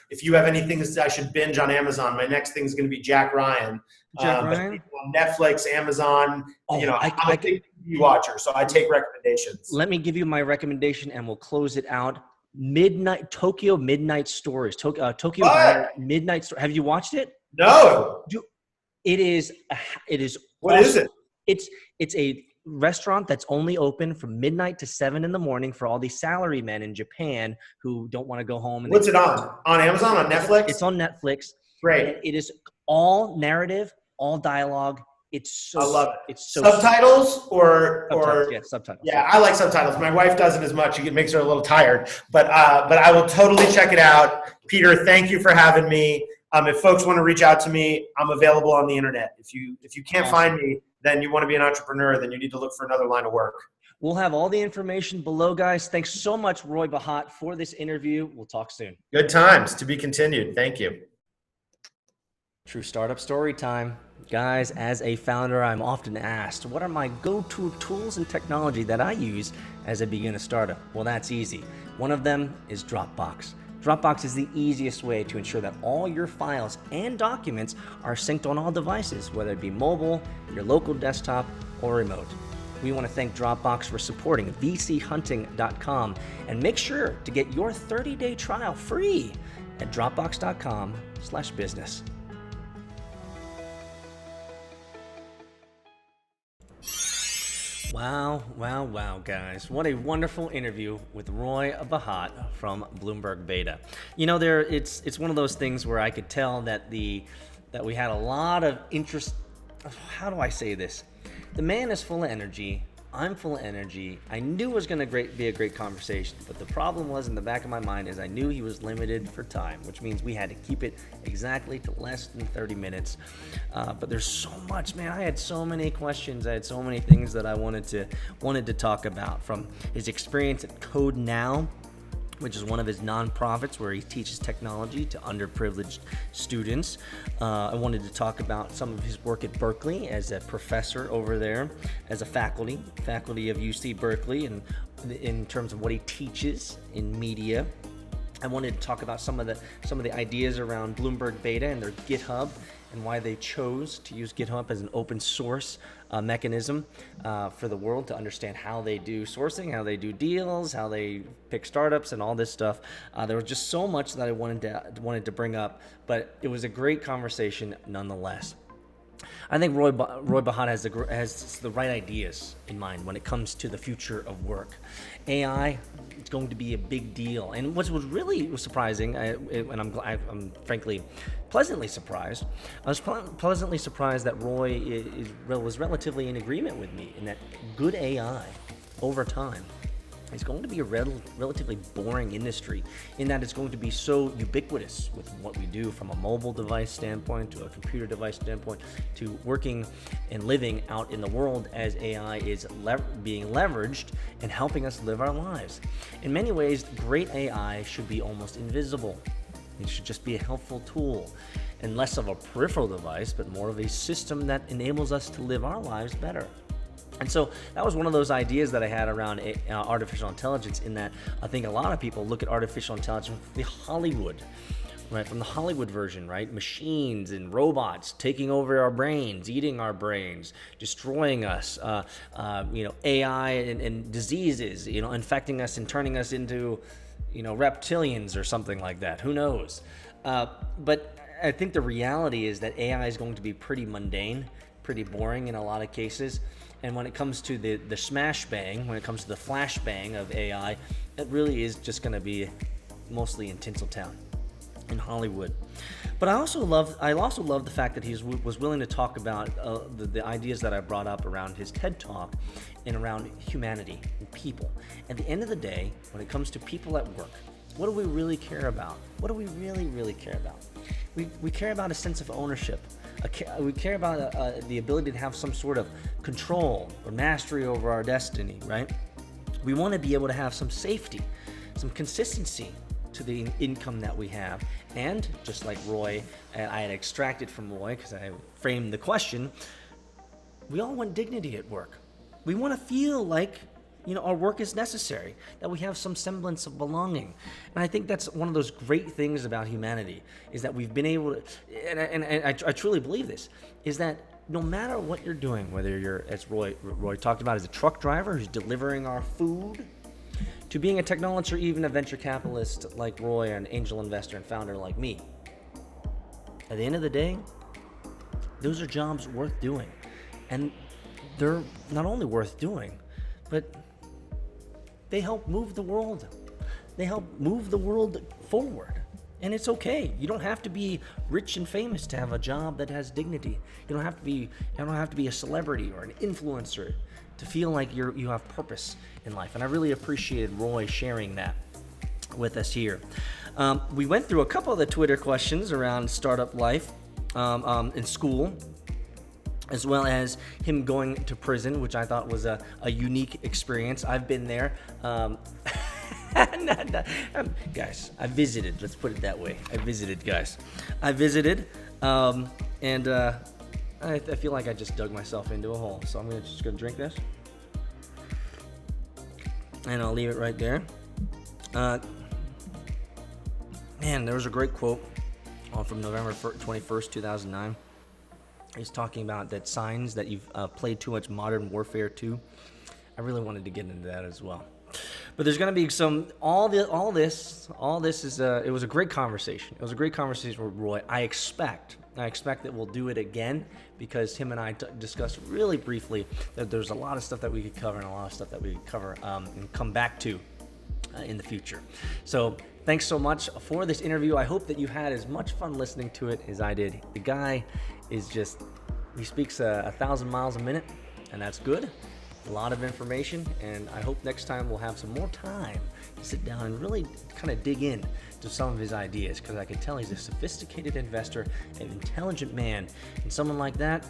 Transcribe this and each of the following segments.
If you have anything that I should binge on Amazon, my next thing is going to be Jack Ryan. Jack Ryan? On Netflix, Amazon, Oh, I'm a big TV watcher, so I take recommendations. Let me give you my recommendation and we'll close it out. Tokyo Midnight Stories. Tokyo Midnight Story. Have you watched it? No. It is. What is it? It's a restaurant that's only open from midnight to 7 in the morning for all these salarymen in Japan who don't want to go home. What's it on? On Amazon? On Netflix? It's on Netflix. Great. And it is all narrative, all dialogue. It's so. I love it. It's so subtitles or subtitles. Yeah, I like subtitles. My wife doesn't as much. It makes her a little tired. But I will totally check it out. Peter, thank you for having me. If folks want to reach out to me, I'm available on the internet. If you can't find me, then you want to be an entrepreneur, then you need to look for another line of work. We'll have all the information below, guys. Thanks so much, Roy Bahat, for this interview. We'll talk soon. Good times. To be continued. Thank you. True startup story time. Guys, as a founder, I'm often asked, what are my go-to tools and technology that I use as I begin a startup? Well, that's easy. One of them is Dropbox. Dropbox is the easiest way to ensure that all your files and documents are synced on all devices, whether it be mobile, your local desktop, or remote. We want to thank Dropbox for supporting vchunting.com, and make sure to get your 30-day trial free at dropbox.com/business. Wow, guys. What a wonderful interview with Roy Bahat from Bloomberg Beta. It's one of those things where I could tell that we had a lot of interest. How do I say this? The man is full of energy. I'm full of energy. I knew it was going to be a great conversation, but the problem was in the back of my mind is I knew he was limited for time, which means we had to keep it exactly to less than 30 minutes. But there's so much, man. I had so many questions. I had so many things that I wanted to talk about, from his experience at Code Now, which is one of his nonprofits where he teaches technology to underprivileged students. I wanted to talk about some of his work at Berkeley as a professor over there, as a faculty of UC Berkeley, and in terms of what he teaches in media. I wanted to talk about some of the ideas around Bloomberg Beta and their GitHub, and why they chose to use GitHub as an open source mechanism for the world to understand how they do sourcing, how they do deals, how they pick startups, and all this stuff. There was just so much that I wanted to bring up, but it was a great conversation nonetheless. I think Roy Bahat has the right ideas in mind when it comes to the future of work. AI is going to be a big deal, and what was really surprising, and I'm frankly pleasantly surprised. I was pleasantly surprised that Roy was relatively in agreement with me in that good AI over time is going to be a relatively boring industry, in that it's going to be so ubiquitous with what we do, from a mobile device standpoint to a computer device standpoint to working and living out in the world as AI is being leveraged and helping us live our lives. In many ways, great AI should be almost invisible. It should just be a helpful tool, and less of a peripheral device, but more of a system that enables us to live our lives better. And so that was one of those ideas that I had around artificial intelligence, in that I think a lot of people look at artificial intelligence from the Hollywood version, right? Machines and robots taking over our brains, eating our brains, destroying us, AI and diseases, infecting us and turning us into, reptilians or something like that. Who knows? But I think the reality is that AI is going to be pretty mundane, pretty boring in a lot of cases. And when it comes to the smash bang, when it comes to the flash bang of AI, it really is just going to be mostly in Tinseltown, in Hollywood. But I also love the fact that he was willing to talk about the ideas that I brought up around his TED Talk and around humanity and people. At the end of the day, when it comes to people at work, what do we really care about? What do we really, really care about? We care about a sense of ownership. We care about the ability to have some sort of control or mastery over our destiny, right? We want to be able to have some safety, some consistency to the income that we have. And just like Roy, I had extracted from Roy because I framed the question, we all want dignity at work. We want to feel like our work is necessary, that we have some semblance of belonging. And I think that's one of those great things about humanity, is that we've been able to, and I truly believe this, is that no matter what you're doing, whether you're, as Roy talked about, as a truck driver who's delivering our food, to being a technologist or even a venture capitalist like Roy, or an angel investor and founder like me, at the end of the day, those are jobs worth doing. And they're not only worth doing, but they help move the world. They help move the world forward. And it's okay. You don't have to be rich and famous to have a job that has dignity. You don't have to be a celebrity or an influencer to feel like you have purpose in life. And I really appreciated Roy sharing that with us here. We went through a couple of the Twitter questions around startup life in school, as well as him going to prison, which I thought was a unique experience. I've been there. Guys, I visited. Let's put it that way. I visited, guys. I visited, and I feel like I just dug myself into a hole. So I'm just gonna drink this, and I'll leave it right there. Man, there was a great quote from November 21st, 2009. He's talking about that signs that you've played too much Modern Warfare 2. I really wanted to get into that as well. But there's going to be all this is, it was a great conversation. It was a great conversation with Roy. I expect that we'll do it again, because him and I discussed really briefly that there's a lot of stuff that we could cover and a lot of stuff that we could cover and come back to in the future. So thanks so much for this interview. I hope that you had as much fun listening to it as I did. The guy is he speaks 1,000 miles a minute, and that's good. A lot of information, and I hope next time we'll have some more time to sit down and really kind of dig in to some of his ideas, because I can tell he's a sophisticated investor, an intelligent man, and someone like that,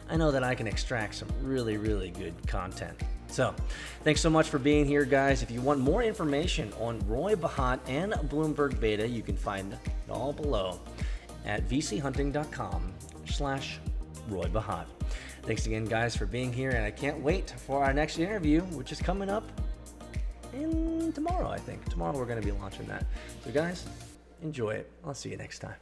I know that I can extract some really, really good content. So, thanks so much for being here, guys. If you want more information on Roy Bahat and Bloomberg Beta, you can find it all below at vchunting.com/Roy Bahat. Thanks again, guys, for being here, and I can't wait for our next interview, which is coming up tomorrow, I think. Tomorrow we're going to be launching that. So, guys, enjoy it. I'll see you next time.